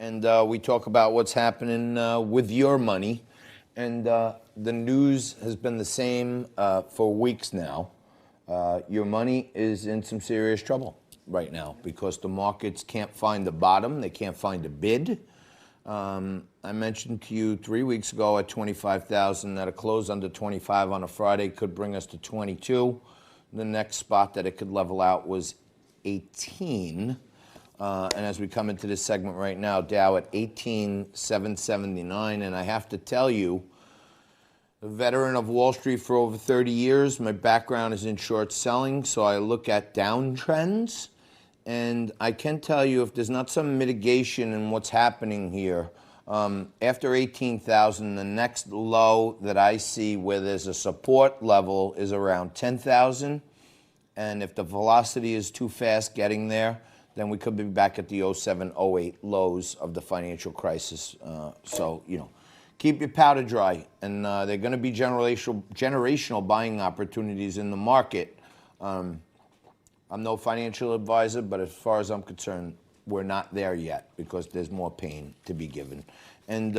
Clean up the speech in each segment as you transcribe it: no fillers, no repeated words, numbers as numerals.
and we talk about what's happening with your money. And the news has been the same for weeks now. Your money is in some serious trouble right now because the markets can't find the bottom. They can't find a bid. I mentioned to you 3 weeks ago at 25,000 that a close under 25 on a Friday could bring us to 22. The next spot that it could level out was 18. And as we come into this segment right now, Dow at 18,779. And I have to tell you, a veteran of Wall Street for over 30 years, my background is in short selling, so I look at downtrends. And I can tell you if there's not some mitigation in what's happening here, after 18,000, the next low that I see where there's a support level is around 10,000. And if the velocity is too fast getting there, then we could be back at the 07, 08 lows of the financial crisis. So, keep your powder dry. And they're going to be generational buying opportunities in the market. I'm no financial advisor, but as far as I'm concerned, we're not there yet because there's more pain to be given. And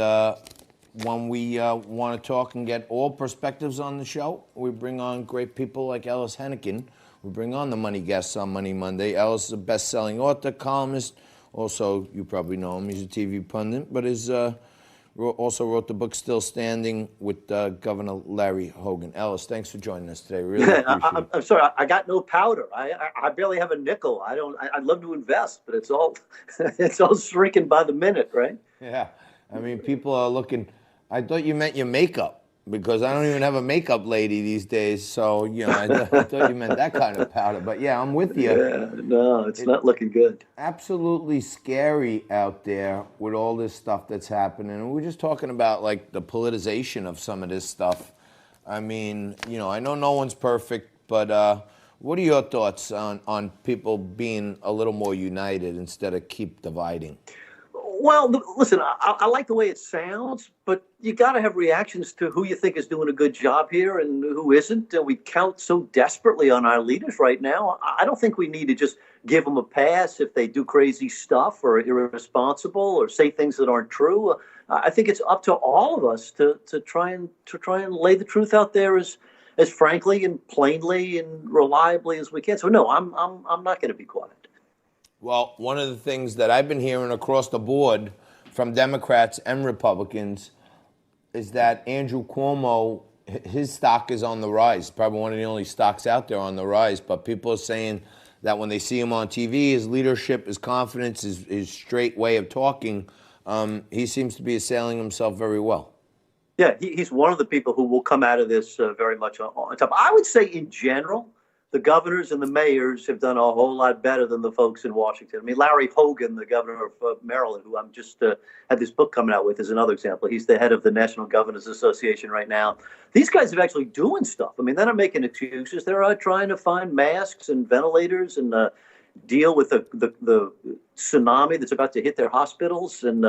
when we want to talk and get all perspectives on the show, we bring on great people like Ellis Henican. We bring on the money guests on Money Monday. Ellis is a best-selling author, columnist. Also, you probably know him. He's a TV pundit, but also wrote the book Still Standing with Governor Larry Hogan. Ellis, thanks for joining us today. Really appreciate it. I'm sorry, I got no powder. I barely have a nickel. I'd love to invest, but it's all shrinking by the minute, right? Yeah, I mean, people are looking. I thought you meant your makeup because I don't even have a makeup lady these days. So I thought you meant that kind of powder. But yeah, I'm with you. Yeah, no, it's not looking good. Absolutely scary out there with all this stuff that's happening. And we're just talking about like the politicization of some of this stuff. I mean, I know no one's perfect, but what are your thoughts on people being a little more united instead of keep dividing? Well, listen, I like the way it sounds, but you got to have reactions to who you think is doing a good job here and who isn't. We count so desperately on our leaders right now. I don't think we need to just give them a pass if they do crazy stuff or irresponsible or say things that aren't true. I think it's up to all of us to try and lay the truth out there as frankly and plainly and reliably as we can. So no, I'm not going to be quiet. Well, one of the things that I've been hearing across the board from Democrats and Republicans is that Andrew Cuomo, his stock is on the rise. Probably one of the only stocks out there on the rise. But people are saying that when they see him on TV, his leadership, his confidence, his straight way of talking, he seems to be assailing himself very well. Yeah, he's one of the people who will come out of this very much on top. I would say in general, the governors and the mayors have done a whole lot better than the folks in Washington. I mean, Larry Hogan, the governor of Maryland, who I'm just had this book coming out with, is another example. He's the head of the National Governors Association right now. These guys are actually doing stuff. I mean, they're not making excuses. They're trying to find masks and ventilators and deal with the tsunami that's about to hit their hospitals and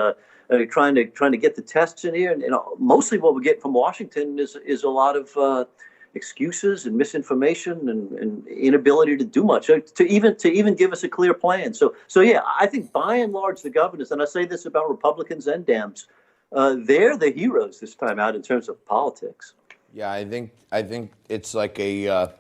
trying to get the tests in here. And mostly what we get from Washington is a lot of excuses and misinformation and inability to do much to even give us a clear plan. So yeah, I think by and large the governors, and I say this about Republicans and Dems, they're the heroes this time out in terms of politics. Yeah, I think it's like a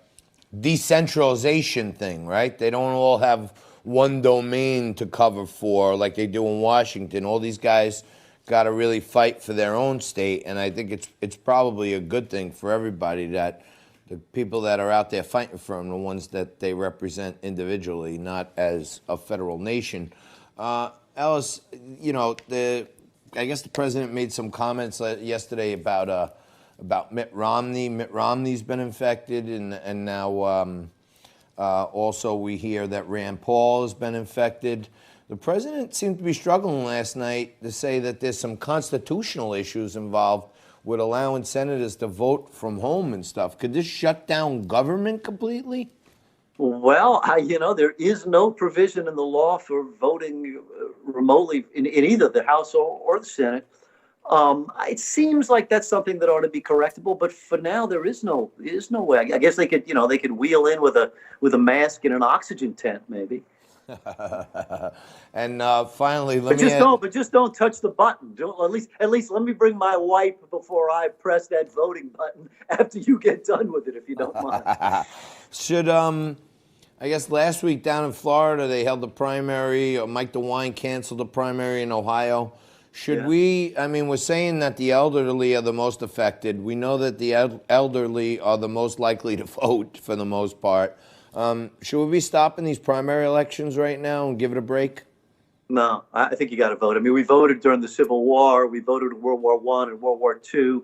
decentralization thing, right? They don't all have one domain to cover for like they do in Washington. All these guys got to really fight for their own state, and I think it's probably a good thing for everybody that the people that are out there fighting for them, the ones that they represent individually, not as a federal nation. Ellis, I guess the president made some comments yesterday about Mitt Romney. Mitt Romney's been infected, and now also we hear that Rand Paul has been infected. The president seemed to be struggling last night to say that there's some constitutional issues involved with allowing senators to vote from home and stuff. Could this shut down government completely? Well, there is no provision in the law for voting remotely in either the House or the Senate. It seems like that's something that ought to be correctable, but for now there is no way. I guess they could wheel in with a mask in an oxygen tent, maybe. And finally, let But me just add, don't. But just don't touch the button. Don't, at least, let me bring my wife before I press that voting button after you get done with it, if you don't mind. should I guess last week down in Florida they held the primary. Mike DeWine canceled the primary in Ohio. Should Yeah. we? I mean, we're saying that the elderly are the most affected. We know that the elderly are the most likely to vote for the most part. Should we be stopping these primary elections right now and give it a break? No, I think you got to vote. I mean, we voted during the Civil War. We voted in World War I and World War II.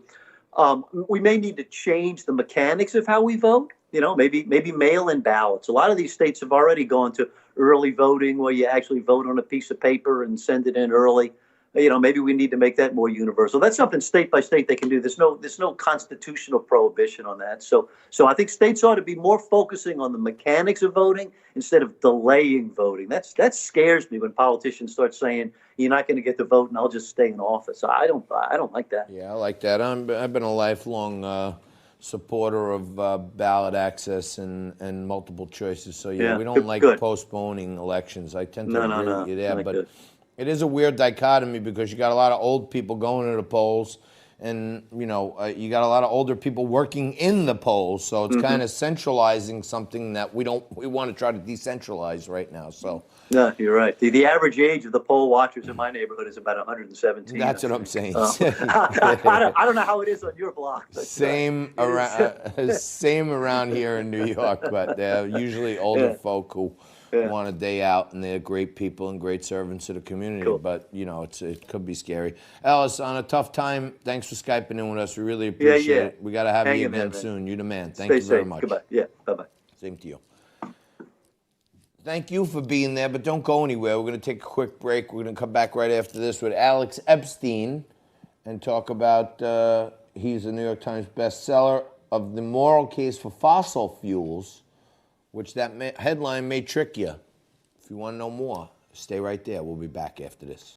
We may need to change the mechanics of how we vote. You know, maybe mail-in ballots. A lot of these states have already gone to early voting, where you actually vote on a piece of paper and send it in early. You know, maybe we need to make that more universal. That's something state by state they can do. There's no constitutional prohibition on that. So I think states ought to be more focusing on the mechanics of voting instead of delaying voting. That scares me when politicians start saying you're not going to get the vote and I'll just stay in office. I don't like that. Yeah, I like that. I've been a lifelong supporter of ballot access and multiple choices. So yeah, Yeah, we don't like good. postponing elections. I tend to No, no, agree no. with you there, Not but good. it is a weird dichotomy because you got a lot of old people going to the polls, and you know you got a lot of older people working in the polls. So it's kind of centralizing something that we want to try to decentralize right now. So No, you're right. The average age of the poll watchers in my neighborhood is about 117. that's what I'm saying. I don't know how it is on your block. But, Same around, same around here in New York, but they're usually older Yeah. folk who Yeah. want a day out, and they're great people and great servants to the community. Cool. But you know, it could be scary. Ellis, on a tough time, thanks for skyping in with us. We really Yeah, appreciate yeah. it. We got to have Hang you in there, again man. soon. You're the man. Thank Stay you very safe. much. Goodbye. Yeah. Bye-bye. Same to you. Thank you for being there, but don't go anywhere. We're going to take a quick break. We're going to come back right after this with Alex Epstein and talk about, he's a New York Times bestseller of The Moral Case for Fossil Fuels, which that headline may trick you. If you want to know more, stay right there. We'll be back after this.